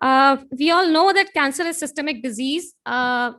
We all know that cancer is systemic disease.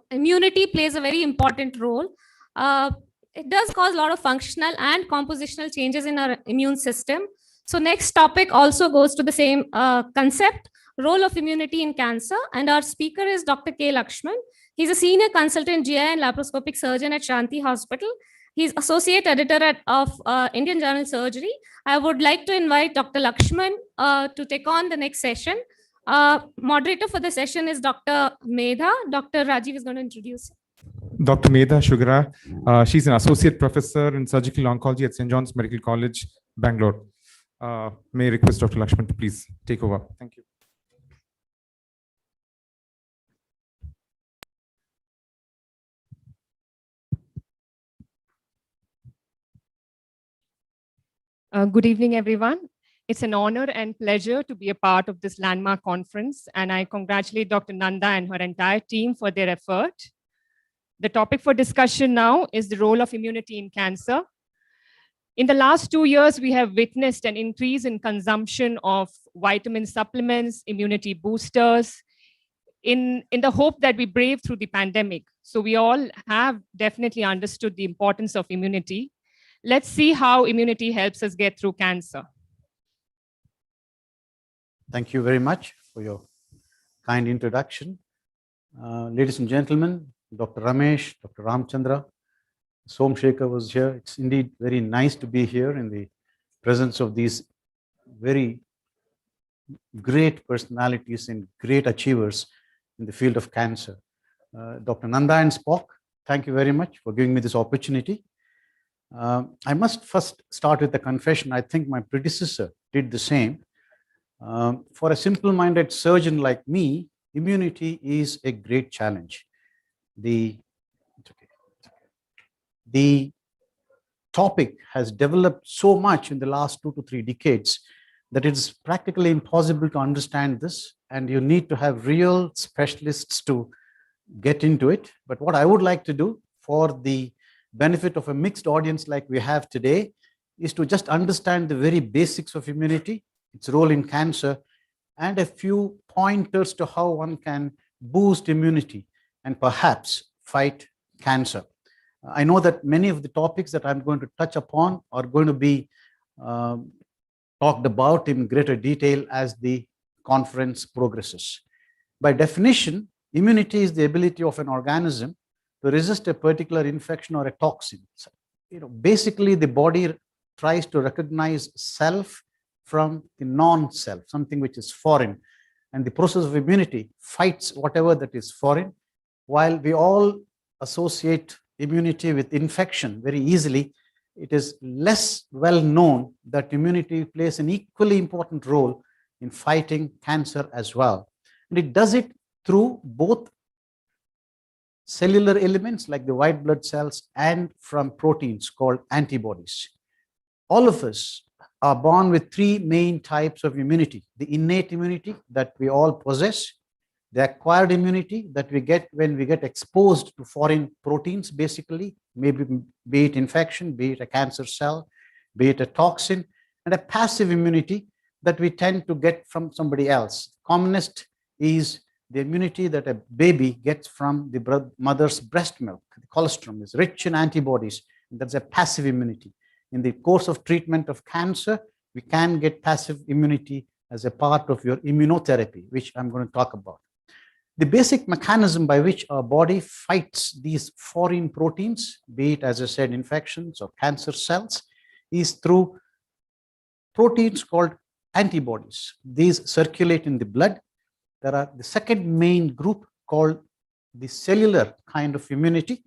Immunity plays a very important role. It does cause a lot of functional and compositional changes in our immune system. So next topic also goes to the same concept, role of immunity in cancer. And our speaker is Dr. K. Lakshman. He's a senior consultant GI and laparoscopic surgeon at Shanti Hospital. He's associate editor of Indian Journal Surgery. I would like to invite Dr. Lakshman to take on the next session. Moderator for the session is Dr. Medha. Dr. Rajiv is going to introduce. Dr. Medha Shugara. She's an associate professor in surgical oncology at St. John's Medical College, Bangalore. May I request Dr. Lakshman to please take over. Thank you. Good evening, everyone. It's an honor and pleasure to be a part of this landmark conference, and I congratulate Dr. Nanda and her entire team for their effort. The topic for discussion now is the role of immunity in cancer. In the last 2 years, we have witnessed an increase in consumption of vitamin supplements, immunity boosters, in the hope that we brave through the pandemic. So we all have definitely understood the importance of immunity. Let's see how immunity helps us get through cancer. Thank you very much for your kind introduction. Ladies and gentlemen, Dr. Ramesh, Dr. Ramchandra, Somshekhar was here. It's indeed very nice to be here in the presence of these very great personalities and great achievers in the field of cancer. Dr. Nanda and Spock, thank you very much for giving me this opportunity. I must first start with a confession. I think my predecessor did the same. For a simple-minded surgeon like me, immunity is a great challenge. The topic has developed so much in the last 2 to 3 decades that it's practically impossible to understand this, and you need to have real specialists to get into it. But what I would like to do for the benefit of a mixed audience like we have today is to just understand the very basics of immunity, its role in cancer, and a few pointers to how one can boost immunity and perhaps fight cancer. I know that many of the topics that I'm going to touch upon are going to be talked about in greater detail as the conference progresses. By definition, immunity is the ability of an organism to resist a particular infection or a toxin. So, basically the body tries to recognize self from the non-self, something which is foreign. And the process of immunity fights whatever that is foreign. While we all associate immunity with infection very easily, it is less well known that immunity plays an equally important role in fighting cancer as well. And it does it through both cellular elements like the white blood cells and from proteins called antibodies. All of us are born with 3 main types of immunity: the innate immunity that we all possess, the acquired immunity that we get when we get exposed to foreign proteins, basically, maybe be it infection, be it a cancer cell, be it a toxin, and a passive immunity that we tend to get from somebody else. Commonest is the immunity that a baby gets from the mother's breast milk. The colostrum is rich in antibodies, and that's a passive immunity. In the course of treatment of cancer, we can get passive immunity as a part of your immunotherapy, which I'm going to talk about. The basic mechanism by which our body fights these foreign proteins, be it, as I said, infections or cancer cells, is through proteins called antibodies. These circulate in the blood. There are the second main group called the cellular kind of immunity.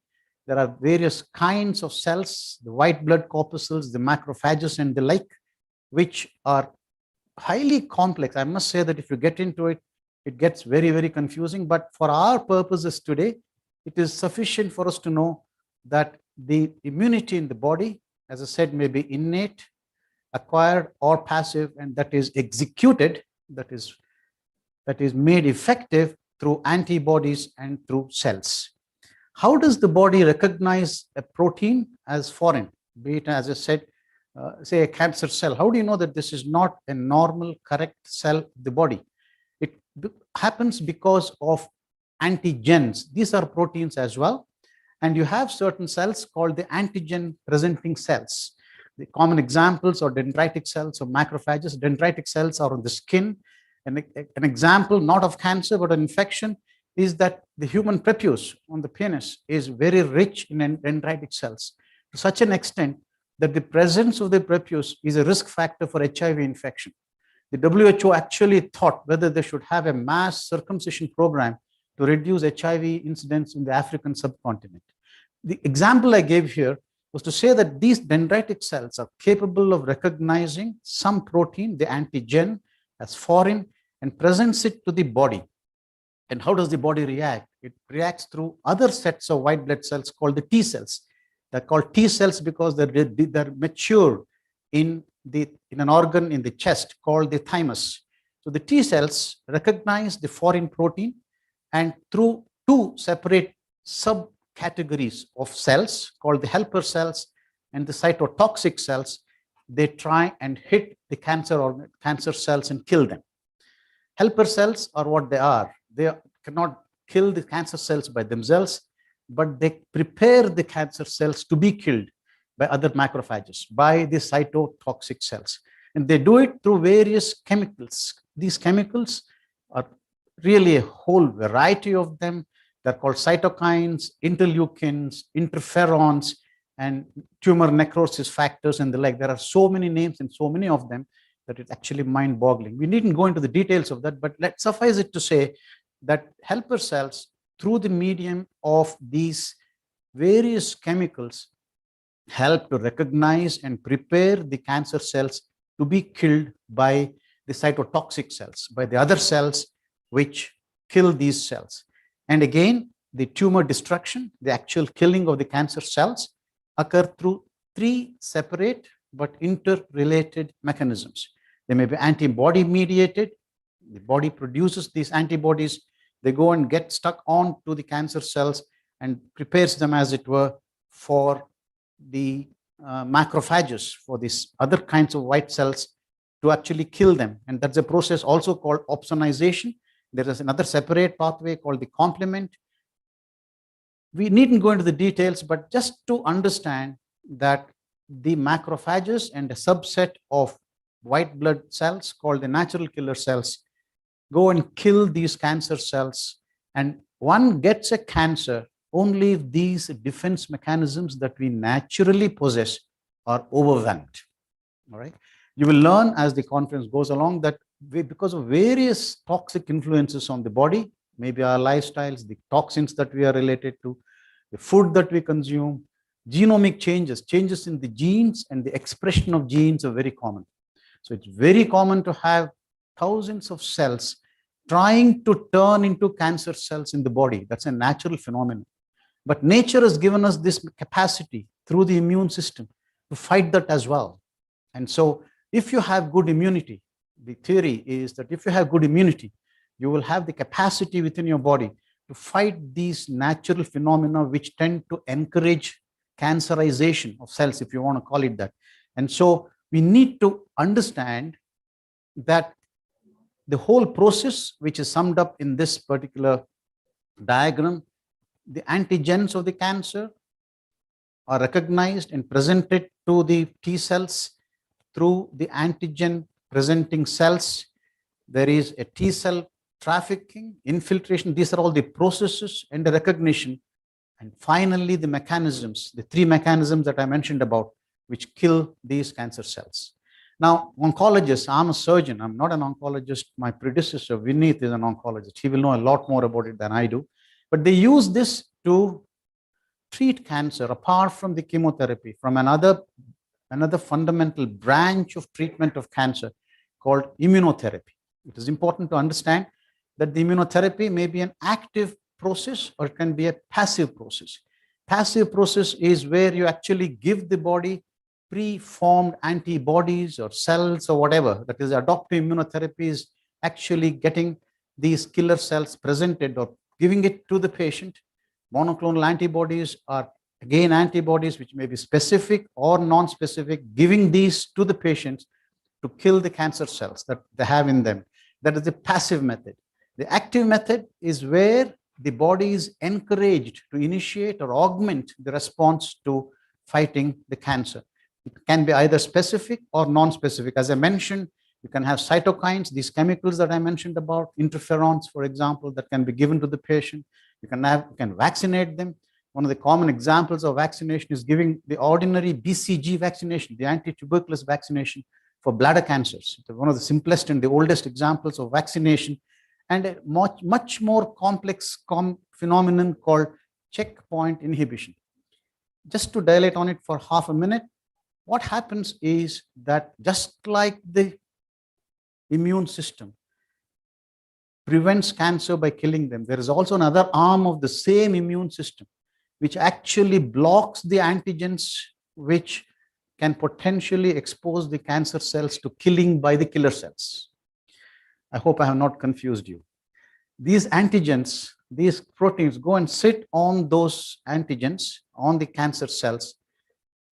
There are various kinds of cells, the white blood corpuscles, the macrophages and the like, which are highly complex. I must say that if you get into it, it gets very, very confusing. But for our purposes today, it is sufficient for us to know that the immunity in the body, as I said, may be innate, acquired, or passive, and that is executed, that is made effective through antibodies and through cells. How does the body recognize a protein as foreign? Be it, as I said, say a cancer cell. How do you know that this is not a normal, correct cell of the body? It happens because of antigens. These are proteins as well. And you have certain cells called the antigen presenting cells. The common examples are dendritic cells or macrophages. Dendritic cells are on the skin. And an example, not of cancer, but an infection, is that the human prepuce on the penis is very rich in dendritic cells, to such an extent that the presence of the prepuce is a risk factor for HIV infection. The WHO actually thought whether they should have a mass circumcision program to reduce HIV incidence in the African subcontinent. The example I gave here was to say that these dendritic cells are capable of recognizing some protein, the antigen, as foreign and presents it to the body. And how does the body react? It reacts through other sets of white blood cells called the T cells. They're called T cells because they're mature in an organ in the chest called the thymus. So the T cells recognize the foreign protein, and through two separate subcategories of cells called the helper cells and the cytotoxic cells, they try and hit the cancer cells and kill them. Helper cells are what they are. They cannot kill the cancer cells by themselves, but they prepare the cancer cells to be killed by other macrophages, by the cytotoxic cells. And they do it through various chemicals. These chemicals are really a whole variety of them. They're called cytokines, interleukins, interferons, and tumor necrosis factors and the like. There are so many names and so many of them that it's actually mind-boggling. We needn't go into the details of that, but let's suffice it to say that helper cells, through the medium of these various chemicals, help to recognize and prepare the cancer cells to be killed by the cytotoxic cells, by the other cells which kill these cells. And again, the tumor destruction, the actual killing of the cancer cells, occur through three separate but interrelated mechanisms. They may be antibody mediated. The body produces these antibodies. They go and get stuck onto the cancer cells and prepares them, as it were, for the macrophages, for these other kinds of white cells to actually kill them. And that's a process also called opsonization. There is another separate pathway called the complement. We needn't go into the details, but just to understand that the macrophages and a subset of white blood cells called the natural killer cells go and kill these cancer cells. And one gets a cancer only if these defense mechanisms that we naturally possess are overwhelmed. All right. You will learn as the conference goes along that because of various toxic influences on the body, maybe our lifestyles, the toxins that we are related to, the food that we consume, genomic changes in the genes and the expression of genes are very common. So it's very common to have thousands of cells trying to turn into cancer cells in the body. That's a natural phenomenon. But nature has given us this capacity through the immune system to fight that as well. And so if you have good immunity, the theory is that if you have good immunity, you will have the capacity within your body to fight these natural phenomena which tend to encourage cancerization of cells, if you want to call it that. And so we need to understand that the whole process, which is summed up in this particular diagram, the antigens of the cancer are recognized and presented to the T cells through the antigen presenting cells. There is a T cell trafficking, infiltration. These are all the processes and the recognition. And finally, the mechanisms, the three mechanisms that I mentioned about, which kill these cancer cells. Now, oncologists, I'm a surgeon. I'm not an oncologist. My predecessor, Vineet, is an oncologist. He will know a lot more about it than I do. But they use this to treat cancer apart from the chemotherapy, from another fundamental branch of treatment of cancer called immunotherapy. It is important to understand that the immunotherapy may be an active process or it can be a passive process. Passive process is where you actually give the body pre-formed antibodies or cells or whatever. That is, adoptive immunotherapy is actually getting these killer cells presented or giving it to the patient. Monoclonal antibodies are again antibodies which may be specific or non-specific, giving these to the patients to kill the cancer cells that they have in them. That is the passive method. The active method is where the body is encouraged to initiate or augment the response to fighting the cancer. It can be either specific or non-specific. As I mentioned, you can have cytokines, these chemicals that I mentioned about, interferons, for example, that can be given to the patient. You can vaccinate them. One of the common examples of vaccination is giving the ordinary BCG vaccination, the anti-tuberculosis vaccination for bladder cancers. It's one of the simplest and the oldest examples of vaccination, and a much more complex phenomenon called checkpoint inhibition. Just to dilate on it for half a minute, what happens is that just like the immune system prevents cancer by killing them, there is also another arm of the same immune system which actually blocks the antigens which can potentially expose the cancer cells to killing by the killer cells. I hope I have not confused you. These antigens, these proteins go and sit on those antigens on the cancer cells,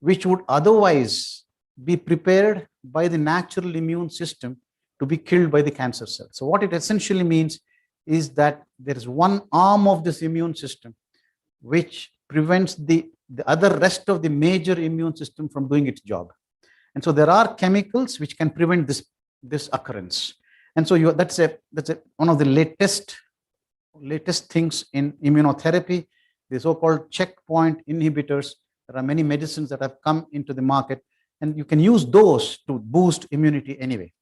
which would otherwise be prepared by the natural immune system to be killed by the cancer cells. So what it essentially means is that there is one arm of this immune system which prevents the other rest of the major immune system from doing its job. And so there are chemicals which can prevent this occurrence. And so that's one of the latest things in immunotherapy, the so-called checkpoint inhibitors. There are many medicines that have come into the market, and you can use those to boost immunity anyway.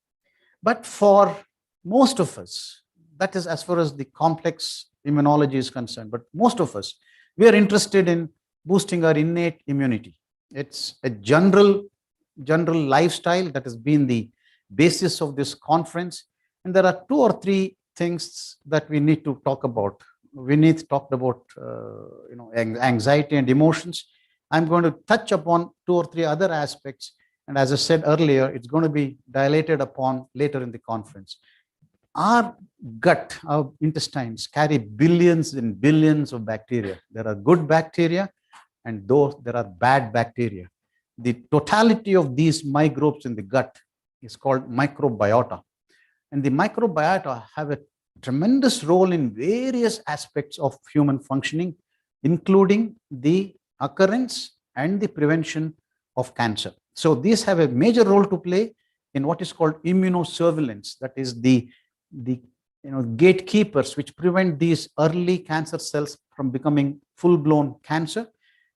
But for most of us, that is as far as the complex immunology is concerned, but most of us, we are interested in boosting our innate immunity. It's a general lifestyle that has been the basis of this conference. And there are 2 or 3 things that we need to talk about. We need to talk about anxiety and emotions. I'm going to touch upon 2 or 3 other aspects. And as I said earlier, it's going to be dilated upon later in the conference. Our gut, our intestines carry billions and billions of bacteria. There are good bacteria and there are bad bacteria. The totality of these microbes in the gut is called microbiota. And the microbiota have a tremendous role in various aspects of human functioning, including the occurrence and the prevention of cancer. So these have a major role to play in what is called immunosurveillance. That is the gatekeepers which prevent these early cancer cells from becoming full-blown cancer.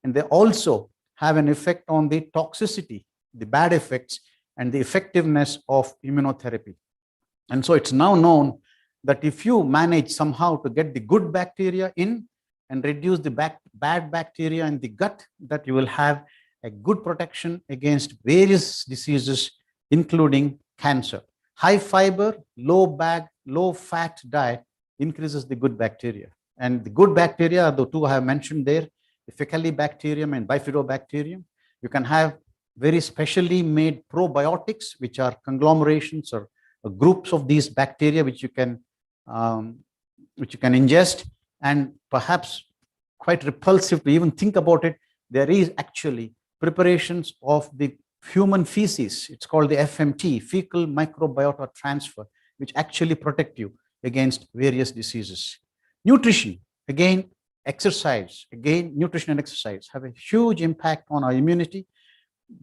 And they also have an effect on the toxicity, the bad effects, and the effectiveness of immunotherapy. And so it's now known that if you manage somehow to get the good bacteria in and reduce the bad bacteria in the gut, that you will have a good protection against various diseases, including cancer. High fiber, low fat diet increases the good bacteria. And the good bacteria are the 2 I have mentioned there, the Faecalibacterium and Bifidobacterium. You can have very specially made probiotics, which are conglomerations or groups of these bacteria which you can ingest, and perhaps quite repulsive to even think about it, there is actually preparations of the human feces. It's called the FMT, fecal microbiota transfer, which actually protect you against various diseases. Nutrition, again, exercise, again, nutrition and exercise have a huge impact on our immunity.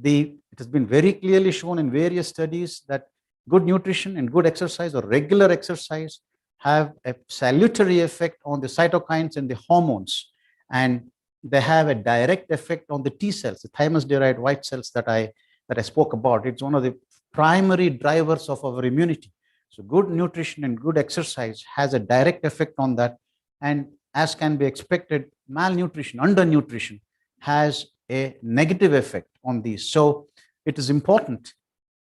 It has been very clearly shown in various studies that good nutrition and good exercise or regular exercise have a salutary effect on the cytokines and the hormones. And they have a direct effect on the T cells, the thymus-derived white cells that I spoke about. It's one of the primary drivers of our immunity. So good nutrition and good exercise has a direct effect on that. And as can be expected, malnutrition, undernutrition has a negative effect on these. So it is important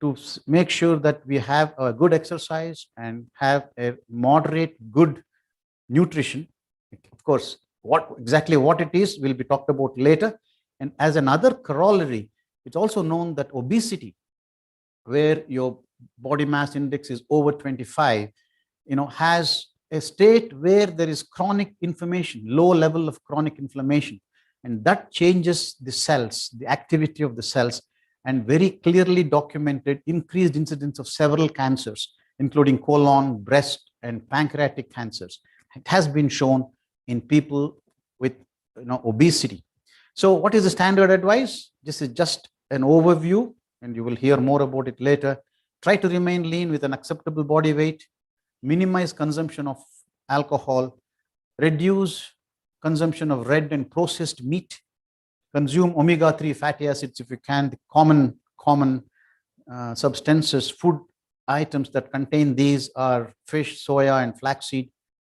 to make sure that we have a good exercise and have a moderate, good nutrition. Of course, exactly what it is will be talked about later. And as another corollary, it's also known that obesity, where your body mass index is over 25, has a state where there is chronic inflammation, low level of chronic inflammation, and that changes the cells, the activity of the cells, and very clearly documented increased incidence of several cancers, including colon, breast, and pancreatic cancers. It has been shown in people with obesity. So what is the standard advice? This is just an overview, and you will hear more about it later. Try to remain lean with an acceptable body weight, minimize consumption of alcohol, reduce consumption of red and processed meat, consume omega-3 fatty acids if you can, the common substances, food items that contain these are fish, soya, and flaxseed.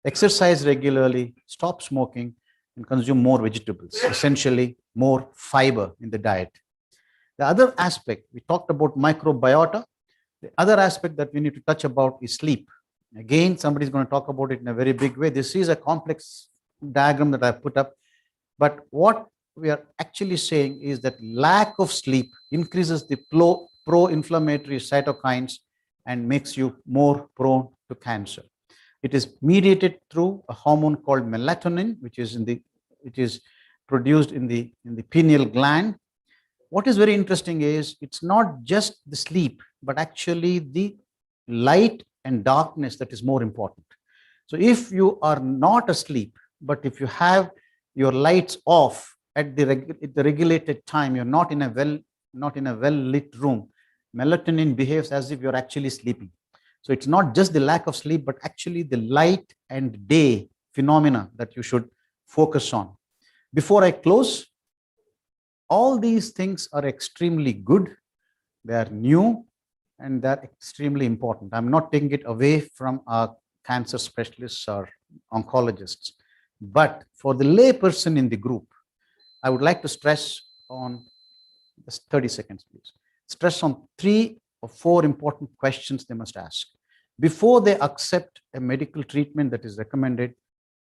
Exercise regularly, stop smoking, and consume more vegetables, essentially more fiber in the diet. The other aspect, we talked about microbiota. The other aspect that we need to touch about is sleep. Again, somebody's going to talk about it in a very big way. This is a complex diagram that I put up, but what we are actually saying is that lack of sleep increases the pro-inflammatory cytokines and makes you more prone to cancer. It is mediated through a hormone called melatonin, which is produced in the pineal gland. What is very interesting is it's not just the sleep, but actually the light and darkness that is more important. So if you are not asleep, but if you have your lights off at the regulated time, you're not in a well lit room, melatonin behaves as if you're actually sleeping. So it's not just the lack of sleep, but actually the light and day phenomena that you should focus on. Before I close, all these things are extremely good. They are new and they're extremely important. I'm not taking it away from our cancer specialists or oncologists, but for the layperson in the group, I would like to stress on, just 30 seconds, please. Stress on 3 or 4 important questions they must ask. Before they accept a medical treatment that is recommended,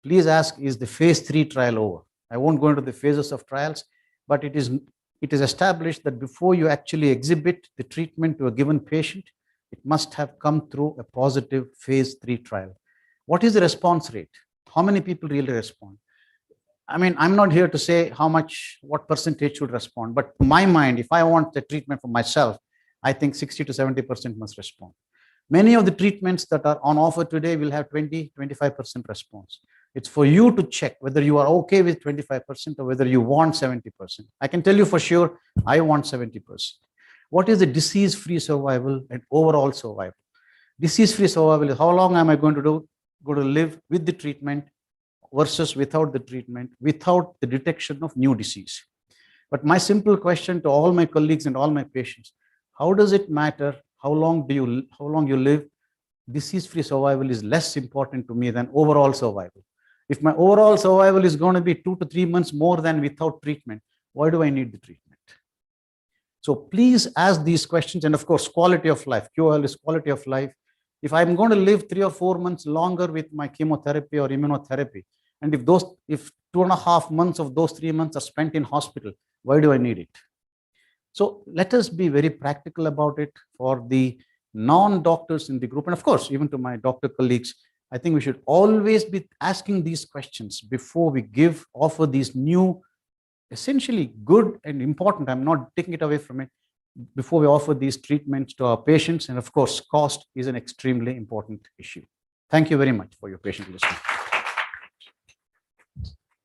please ask, is the phase 3 trial over? I won't go into the phases of trials, but it is established that before you actually exhibit the treatment to a given patient, it must have come through a positive phase 3 trial. What is the response rate? How many people really respond? I mean, I'm not here to say what percentage should respond, but to my mind, if I want the treatment for myself, I think 60 to 70% must respond. Many of the treatments that are on offer today will have 20-25% response. It's for you to check whether you are okay with 25% or whether you want 70%. I can tell you for sure, I want 70%. What is the disease-free survival and overall survival? Disease-free survival is how long am I going to live with the treatment versus without the treatment, without the detection of new disease. But my simple question to all my colleagues and all my patients, how does it matter how long you live? Disease-free survival is less important to me than overall survival. If my overall survival is going to be 2 to 3 months more than without treatment, why do I need the treatment? So please ask these questions. And of course, quality of life. QOL is quality of life. If I'm going to live 3 or 4 months longer with my chemotherapy or immunotherapy, and if 2.5 months of those 3 months are spent in hospital, why do I need it? So let us be very practical about it for the non-doctors in the group. And of course, even to my doctor colleagues, I think we should always be asking these questions before we offer these new, essentially good and important, I'm not taking it away from it, before we offer these treatments to our patients. And of course, cost is an extremely important issue. Thank you very much for your patient listening.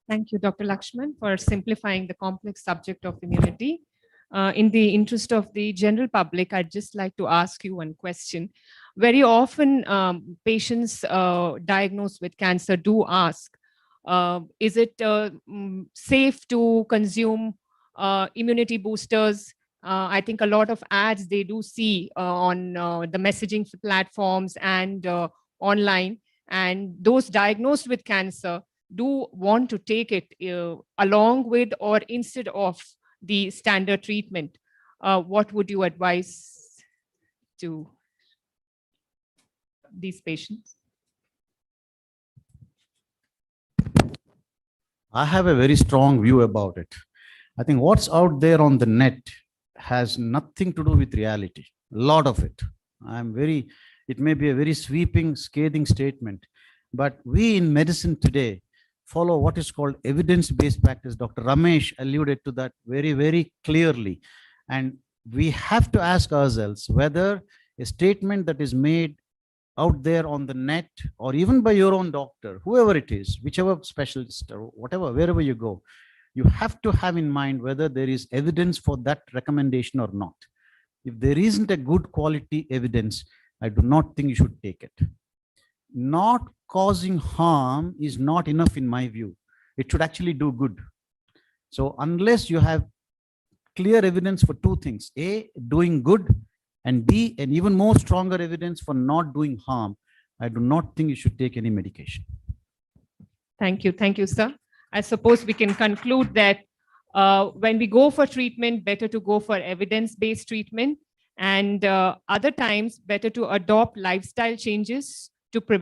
Thank you, Dr. Lakshman, for simplifying the complex subject of immunity. In the interest of the general public, I'd just like to ask you one question. Very often, patients diagnosed with cancer do ask, is it safe to consume immunity boosters? I think a lot of ads they do see on the messaging platforms and online, and those diagnosed with cancer do want to take it along with or instead of the standard treatment. What would you advise to these patients? I have a very strong view about it. I think what's out there on the net has nothing to do with reality. A lot of it. It may be a very sweeping, scathing statement, but we in medicine today follow what is called evidence-based practice. Dr. Ramesh alluded to that very, very clearly. And we have to ask ourselves whether a statement that is made out there on the net, or even by your own doctor, whoever it is, whichever specialist or whatever, wherever you go, you have to have in mind whether there is evidence for that recommendation or not. If there isn't a good quality evidence, I do not think you should take it. Not causing harm is not enough in my view. It should actually do good. So unless you have clear evidence for two things, A, doing good, and B, and even more stronger evidence for not doing harm, I do not think you should take any medication. Thank you, sir. I suppose we can conclude that when we go for treatment, better to go for evidence-based treatment, and other times better to adopt lifestyle changes to prevent